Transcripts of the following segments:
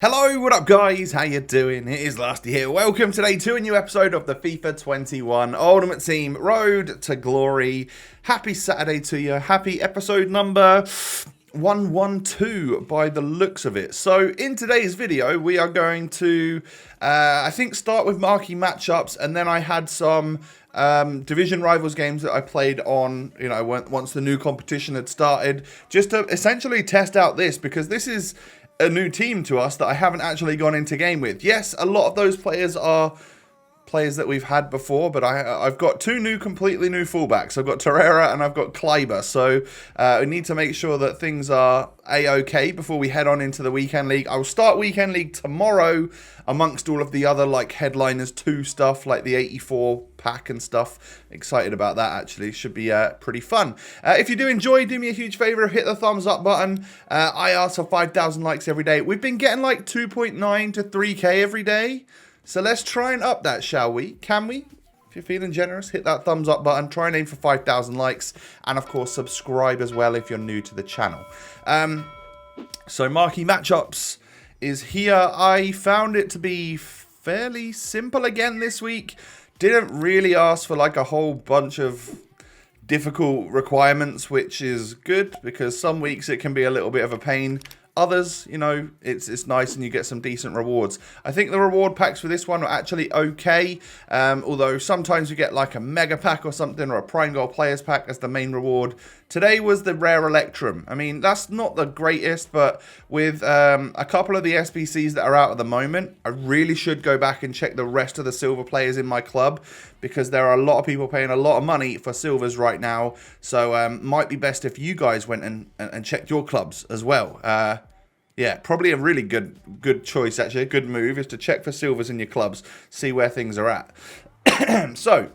Hello, what up guys? How you doing? It is Lasty here. Welcome today to a new episode of the FIFA 21 Ultimate Team Road to Glory. Happy Saturday to you. Happy episode number 112 by the looks of it. So in today's video, we are going to, I think, start with marquee matchups, and then I had some division rivals games that I played on, once the new competition had started, just to essentially test out this, because this is a new team to us that I haven't actually gone into game with. Yes, a lot of those players are players that we've had before, but I've got two completely new fullbacks. I've got Torreira and I've got Kleiber, so we need to make sure that things are a-okay before we head on into the Weekend League. I will start Weekend League tomorrow amongst all of the other Headliners 2 stuff, like the 84 pack and stuff. Excited about that, actually. Should be pretty fun. If you do enjoy, do me a huge favor, hit the thumbs up button. I ask for 5,000 likes every day. We've been getting 2.9 to 3k every day. So let's try and up that, shall we? Can we? If you're feeling generous, hit that thumbs up button. Try and aim for 5,000 likes. And, of course, subscribe as well if you're new to the channel. So Marquee Matchups is here. I found it to be fairly simple again this week. Didn't really ask for a whole bunch of difficult requirements, which is good, because some weeks it can be a little bit of a pain. Others, it's nice and you get some decent rewards. I think the reward packs for this one are actually okay. Although sometimes you get a mega pack or something, or a prime goal players pack as the main reward. Today was the rare Electrum. I mean, that's not the greatest, but with a couple of the SBCs that are out at the moment, I really should go back and check the rest of the silver players in my club, because there are a lot of people paying a lot of money for silvers right now. So might be best if you guys went and checked your clubs as well. Yeah, probably a really good choice, actually. A good move is to check for silvers in your clubs, see where things are at. So,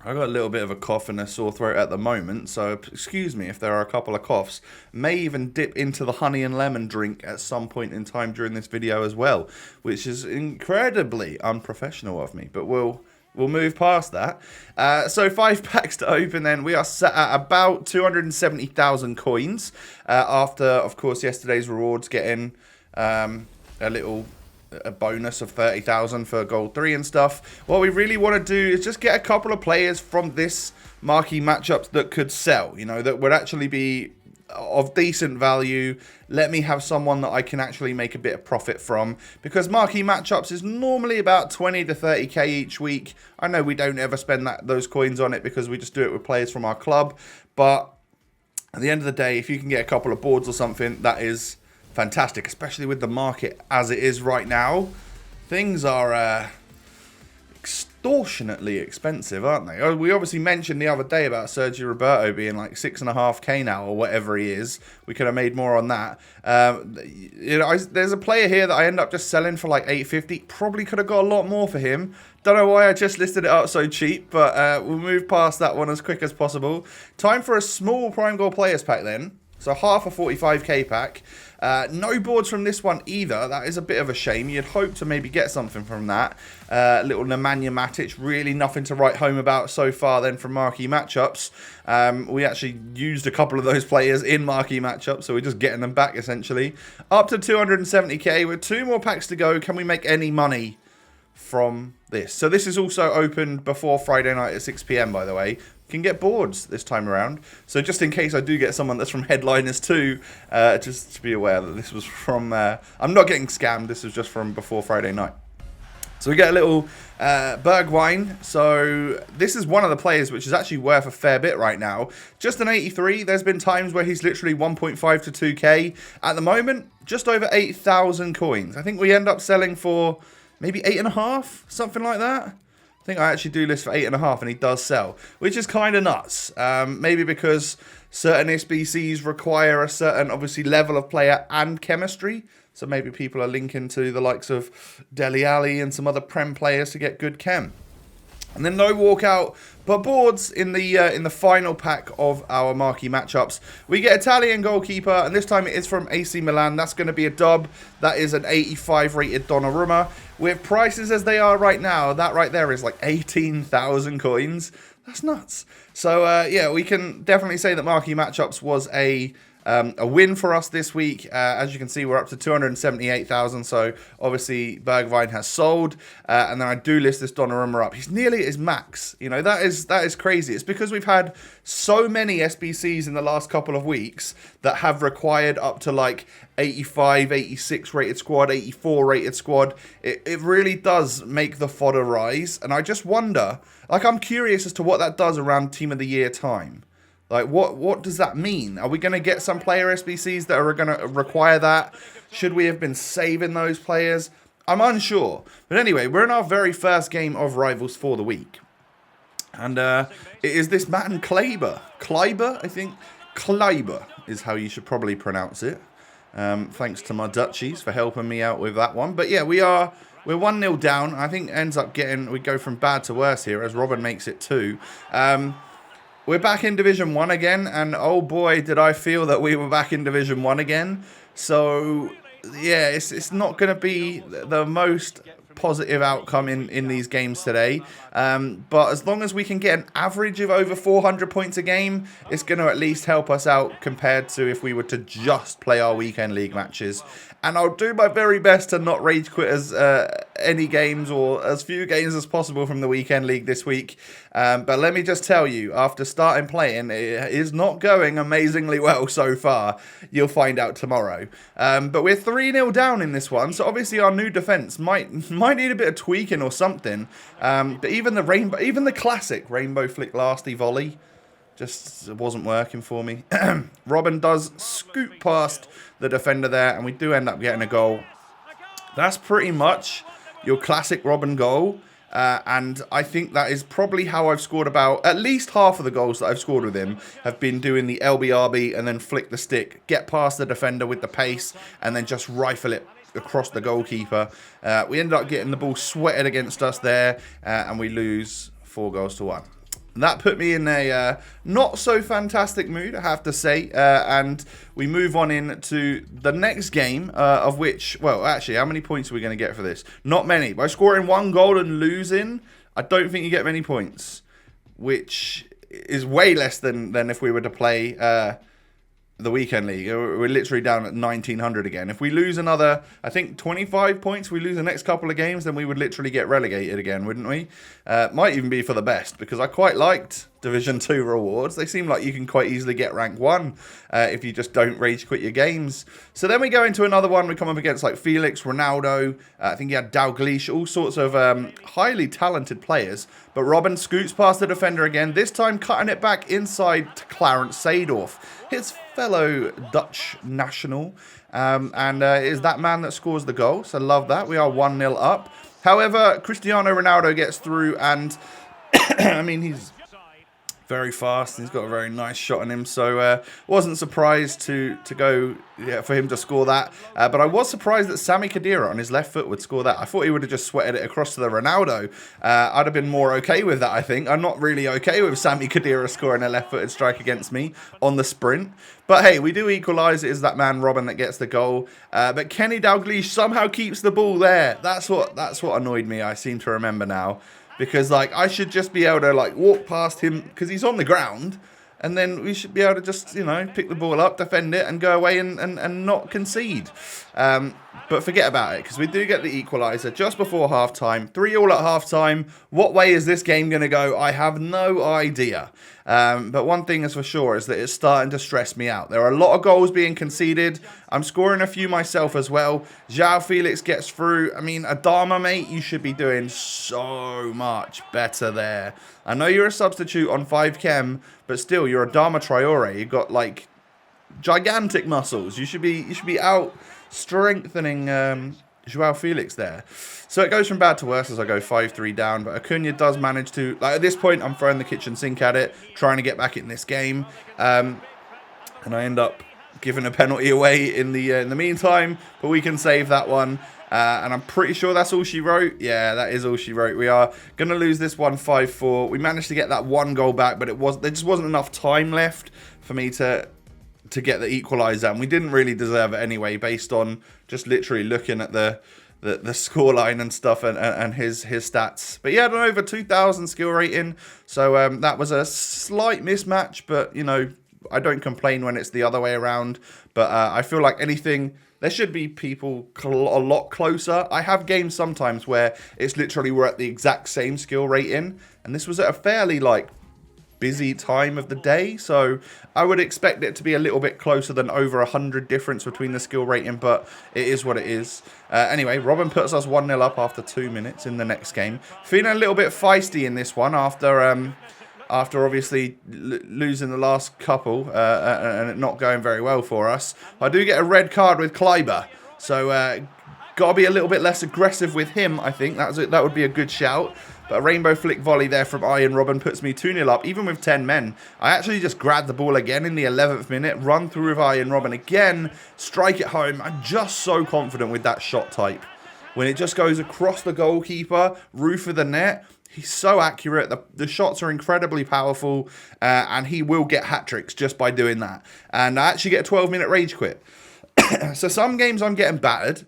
I've got a little bit of a cough and a sore throat at the moment, so excuse me if there are a couple of coughs. May even dip into the honey and lemon drink at some point in time during this video as well, which is incredibly unprofessional of me, but we'll move past that. So 5 packs to open then. We are set at about 270,000 coins after, of course, yesterday's rewards getting a bonus of 30,000 for gold 3 and stuff. What we really want to do is just get a couple of players from this marquee matchups that could sell, that would actually be of decent value. Let me have someone that I can actually make a bit of profit from, because marquee matchups is normally about 20 to 30k each week. I know we don't ever spend those coins on it because we just do it with players from our club, but at the end of the day, if you can get a couple of boards or something, that is fantastic, especially with the market as it is right now. Things are extortionately expensive, aren't they? We obviously mentioned the other day about Sergio Roberto being 6.5k now, or whatever he is. We could have made more on that. There's a player here that I end up just selling for 850. Probably could have got a lot more for him. Don't know why I just listed it up so cheap, but we'll move past that one as quick as possible. Time for a small prime goal players pack then. So half a 45k pack. No boards from this one either. That is a bit of a shame. You'd hope to maybe get something from that. Little Nemanja Matic. Really nothing to write home about so far then from marquee matchups. We actually used a couple of those players in marquee matchups, so we're just getting them back essentially. Up to 270k with 2 more packs to go. Can we make any money from this? So this is also opened before Friday night at 6 p.m, by the way. Can get boards this time around, so just in case I do get someone that's from Headliners 2, just to be aware that this was from I'm not getting scammed. This was just from before Friday night. So we get a little Bergwijn. So this is one of the players which is actually worth a fair bit right now. Just an 83. There's been times where he's literally 1.5 to 2k. At the moment, just over 8,000 coins. I think we end up selling for maybe 8.5, something like that. I think I actually do list for 8.5 and he does sell, which is kind of nuts. Maybe because certain SBCs require a certain, obviously, level of player and chemistry. So maybe people are linking to the likes of Dele Alli and some other Prem players to get good chem. And then no walkout, but boards in the final pack of our marquee matchups. We get Italian goalkeeper, and this time it is from AC Milan. That's going to be a dub. That is an 85 rated Donnarumma. With prices as they are right now, that right there is 18,000 coins. That's nuts. So yeah, we can definitely say that marquee matchups was a A win for us this week. As you can see, we're up to 278,000. So obviously Bergwijn has sold. And then I do list this Donnarumma up. He's nearly at his max. You know, that is crazy. It's because we've had so many SBCs in the last couple of weeks that have required up to like 85, 86 rated squad, 84 rated squad. It really does make the fodder rise. And I just wonder, like, I'm curious as to what that does around Team of the Year time. Like, what does that mean? Are we going to get some player SBCs that are going to require that? Should we have been saving those players? I'm unsure. But anyway, we're in our very first game of Rivals for the week. And it is this man Kleiber. Kleiber, I think. Kleiber is how you should probably pronounce it. Thanks to my Dutchies for helping me out with that one. But yeah, we're 1-0 down. I think ends up we go from bad to worse here as Robin makes it 2. We're back in Division 1 again, and oh boy, did I feel that we were back in Division 1 again. So, yeah, it's not going to be the most positive outcome in these games today. But as long as we can get an average of over 400 points a game, it's going to at least help us out compared to if we were to just play our weekend league matches. And I'll do my very best to not rage quit any games or as few games as possible from the weekend league this week. But let me just tell you, after starting playing, it is not going amazingly well so far. You'll find out tomorrow. But we're 3-0 down in this one, so obviously our new defense might need a bit of tweaking or something. But even the classic rainbow flick lasty volley just wasn't working for me. Robin does scoot past the defender there, and we do end up getting a goal. That's pretty much your classic Robin goal. And I think that is probably how I've scored about at least half of the goals that I've scored with him have been doing the LBRB and then flick the stick, get past the defender with the pace, and then just rifle it across the goalkeeper. We ended up getting the ball sweated against us there, and we lose 4-1. And that put me in a not so fantastic mood, I have to say. And we move on into the next game, of which, well, actually, how many points are we going to get for this? Not many. By scoring 1 goal and losing, I don't think you get many points, which is way less than if we were to play the weekend league. We're literally down at 1900 again. If we lose another, I think 25 points, we lose the next couple of games, then we would literally get relegated again, wouldn't we? Might even be for the best, because I quite liked Division 2 rewards. They seem like you can quite easily get rank 1 if you just don't rage quit your games. So then we go into another one. We come up against like Felix, Ronaldo. I think he had Dalglish, all sorts of highly talented players. But Robin scoots past the defender again, this time cutting it back inside to Clarence Seedorf, his fellow Dutch national. And it is that man that scores the goal. So love that. We are 1-0 up. However, Cristiano Ronaldo gets through and, I mean, he's very fast. He's got a very nice shot on him, so wasn't surprised for him to score that. But I was surprised that Sami Khedira on his left foot would score that. I thought he would have just sweated it across to the Ronaldo. I'd have been more okay with that, I think. I'm not really okay with Sami Khedira scoring a left-footed strike against me on the sprint. But hey, we do equalise. It is that man Robin that gets the goal. But Kenny Dalglish somehow keeps the ball there. That's what annoyed me, I seem to remember now. Because, like, I should just be able to, like, walk past him because he's on the ground. And then we should be able to just, you know, pick the ball up, defend it, and go away and not concede. But forget about it, because we do get the equaliser just before half-time. 3-3 at half-time. What way is this game going to go? I have no idea. But one thing is for sure is that it's starting to stress me out. There are a lot of goals being conceded. I'm scoring a few myself as well. João Felix gets through. I mean, Adama, mate, you should be doing so much better there. I know you're a substitute on 5 chem, but still, you're Adama Traore. You've got, like, gigantic muscles. You should be out strengthening João Felix there. So it goes from bad to worse as I go 5-3 down. But Acuna does manage to, like, at this point, I'm throwing the kitchen sink at it, trying to get back in this game. And I end up giving a penalty away in the meantime. But we can save that one. And I'm pretty sure that's all she wrote. Yeah, that is all she wrote. We are going to lose this one 5-4. We managed to get that 1 goal back, but there just wasn't enough time left for me to get the equaliser, and we didn't really deserve it anyway, based on just literally looking at the scoreline and stuff and his stats. But he had an over 2,000 skill rating, so that was a slight mismatch, but, you know, I don't complain when it's the other way around, but I feel like there should be people a lot closer. I have games sometimes where it's literally we're at the exact same skill rating, and this was at a fairly busy time of the day, so I would expect it to be a little bit closer than over 100 difference between the skill rating, but it is what it is. Anyway, Robin puts us 1-0 up after 2 minutes in the next game. Feeling a little bit feisty in this one after obviously losing the last couple and it not going very well for us. I do get a red card with Kleiber, so got to be a little bit less aggressive with him, I think. That would be a good shout. But a rainbow flick volley there from Ian Robin puts me 2-0 up, even with 10 men. I actually just grabbed the ball again in the 11th minute, run through with Ian Robin again, strike it home. I'm just so confident with that shot type. When it just goes across the goalkeeper, roof of the net, he's so accurate. The shots are incredibly powerful, and he will get hat-tricks just by doing that. And I actually get a 12-minute rage quit. So some games I'm getting battered.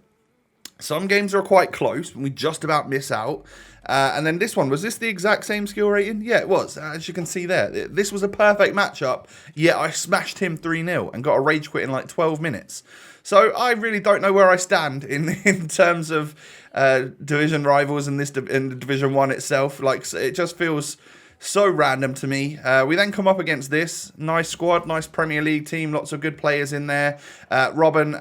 Some games are quite close, and we just about miss out. And then this one, was this the exact same skill rating? Yeah, it was. As you can see there, this was a perfect matchup, yet I smashed him 3-0 and got a rage quit in 12 minutes. So I really don't know where I stand in terms of division rivals in the Division 1 itself. It just feels so random to me. We then come up against this nice squad, nice Premier League team, lots of good players in there. Robin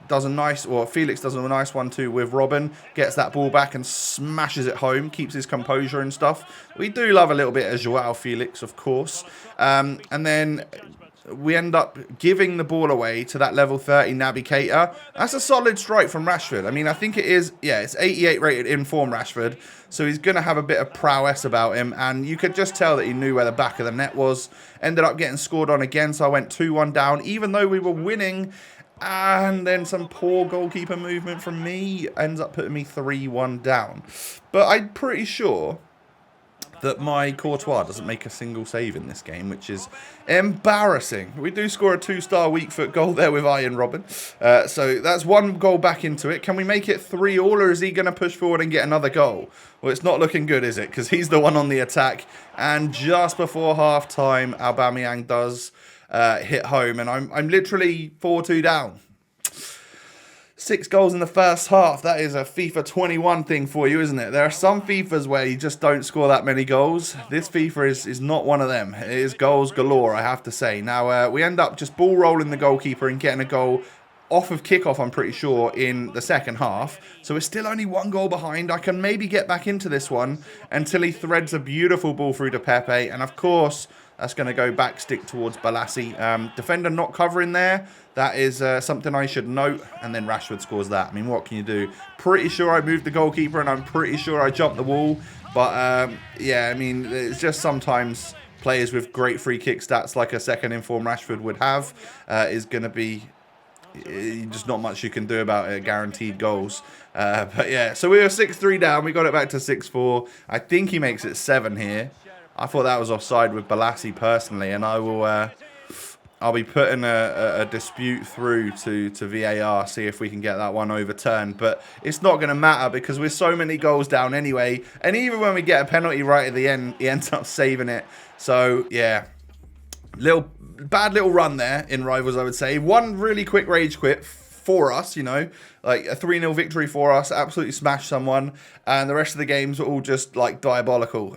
Felix does a nice one too with Robin, gets that ball back and smashes it home, keeps his composure and stuff. We do love a little bit of Joao Felix, of course. And then we end up giving the ball away to that level 30 Naby Keita. That's a solid strike from Rashford. I mean, I think it is, yeah, it's 88 rated in form Rashford, so he's going to have a bit of prowess about him, and you could just tell that he knew where the back of the net was. Ended up getting scored on again, so I went 2-1 down, even though we were winning. And then some poor goalkeeper movement from me ends up putting me 3-1 down. But I'm pretty sure that my Courtois doesn't make a single save in this game, which is embarrassing. We do score a 2-star weak foot goal there with Ian Robin. So that's one goal back into it. Can we make it 3-3, or is he going to push forward and get another goal? Well, it's not looking good, is it? Because he's the one on the attack. And just before half-time, Aubameyang does hit home, and I'm literally 4-2 down. 6 goals in the first half. That is a FIFA 21 thing for you, isn't it? There are some FIFAs where you just don't score that many goals. This FIFA is not one of them. It is goals galore, I have to say. Now, we end up just ball rolling the goalkeeper and getting a goal off of kickoff, I'm pretty sure, in the second half. So we're still only 1 goal behind. I can maybe get back into this one until he threads a beautiful ball through to Pepe. And of course, that's going to go back stick towards Balassi. Defender not covering there. That is something I should note. And then Rashford scores that. I mean, what can you do? Pretty sure I moved the goalkeeper, and I'm pretty sure I jumped the wall. But yeah, I mean, it's just sometimes players with great free kick stats like a second inform Rashford would have is going to be just not much you can do about it. Guaranteed goals. But yeah, so we were 6-3 down. We got it back to 6-4. I think he makes it 7 here. I thought that was offside with Balassi personally, and I'll be putting a dispute through to VAR, see if we can get that one overturned. But it's not going to matter because we're so many goals down anyway. And even when we get a penalty right at the end, he ends up saving it. So yeah, bad little run there in Rivals, I would say. One really quick rage quit for us, you know, like a 3-0 victory for us, absolutely smashed someone, and the rest of the games were all just like diabolical.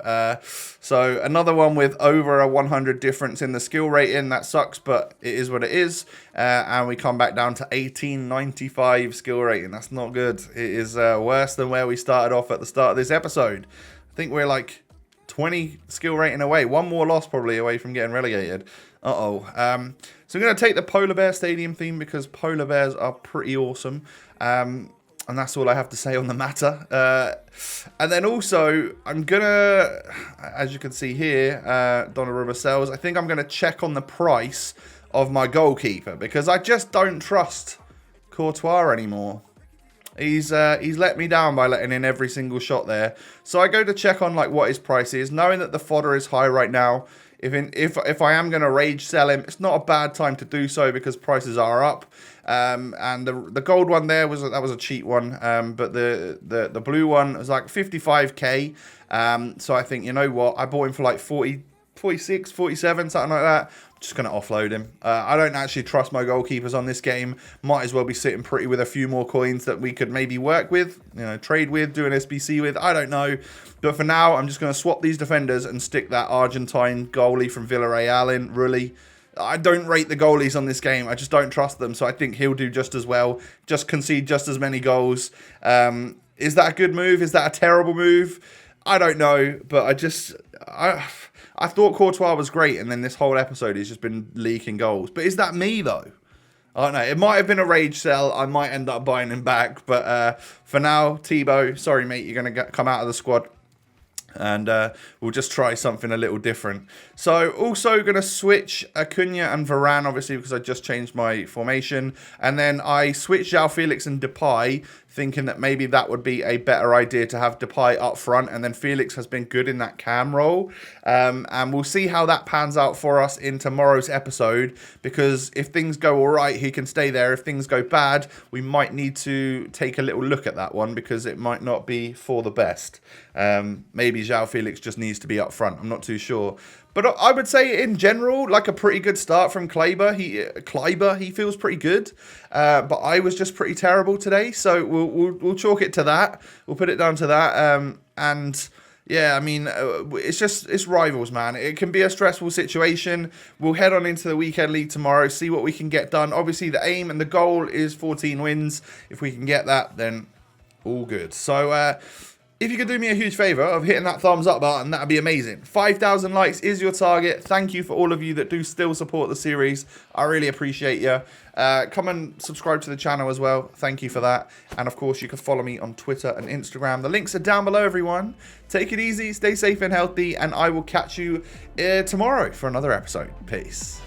So another one with over a 100 difference in the skill rating. That sucks, but it is what it is. And we come back down to 1895 skill rating. That's not good. It is worse than where we started off at the start of this episode. I think we're like 20 skill rating away. One more loss probably away from getting relegated. So I'm going to take the Polar Bear Stadium theme because Polar Bears are pretty awesome. And that's all I have to say on the matter. And then also, I'm going to, as you can see here, Donnarumma sells. I think I'm going to check on the price of my goalkeeper because I just don't trust Courtois anymore. He's let me down by letting in every single shot there. So I go to check on like what his price is, knowing that the fodder is high right now. If I am going to rage sell him, it's not a bad time to do so because prices are up. And the gold one there was a cheap one. But the blue one was like 55k. So I think, you know what, I bought him for like 40, 46, 47, something like that. Just going to offload him. I don't actually trust my goalkeepers on this game. Might as well be sitting pretty with a few more coins that we could maybe work with, trade with, do an SBC with. I don't know. But for now, I'm just going to swap these defenders and stick that Argentine goalie from Villarreal in, really. I don't rate the goalies on this game. I just don't trust them. So I think he'll do just as well. Just concede just as many goals. Is that a good move? Is that a terrible move? I don't know. But I thought Courtois was great, and then this whole episode has just been leaking goals. But is that me, though? I don't know. It might have been a rage sell. I might end up buying him back. But for now, Thibaut, sorry, mate, you're going to come out of the squad. And we'll just try something a little different. So also going to switch Acuna and Varane, obviously, because I just changed my formation. And then I switched João Felix and Depay, thinking that maybe that would be a better idea to have Depay up front. And then Felix has been good in that cam role. And we'll see how that pans out for us in tomorrow's episode. Because if things go all right, he can stay there. If things go bad, we might need to take a little look at that one, because it might not be for the best. Maybe João Felix just needs to be up front. I'm not too sure. But I would say in general, like a pretty good start from Kleiber. He feels pretty good. But I was just pretty terrible today. So we'll chalk it to that. We'll put it down to that. And yeah, I mean, it's rivals, man. It can be a stressful situation. We'll head on into the weekend league tomorrow, see what we can get done. Obviously, the aim and the goal is 14 wins. If we can get that, then all good. So if you could do me a huge favour of hitting that thumbs up button, that would be amazing. 5,000 likes is your target. Thank you for all of you that do still support the series. I really appreciate you. Come and subscribe to the channel as well. Thank you for that. And of course, you can follow me on Twitter and Instagram. The links are down below, everyone. Take it easy, stay safe and healthy, and I will catch you tomorrow for another episode. Peace.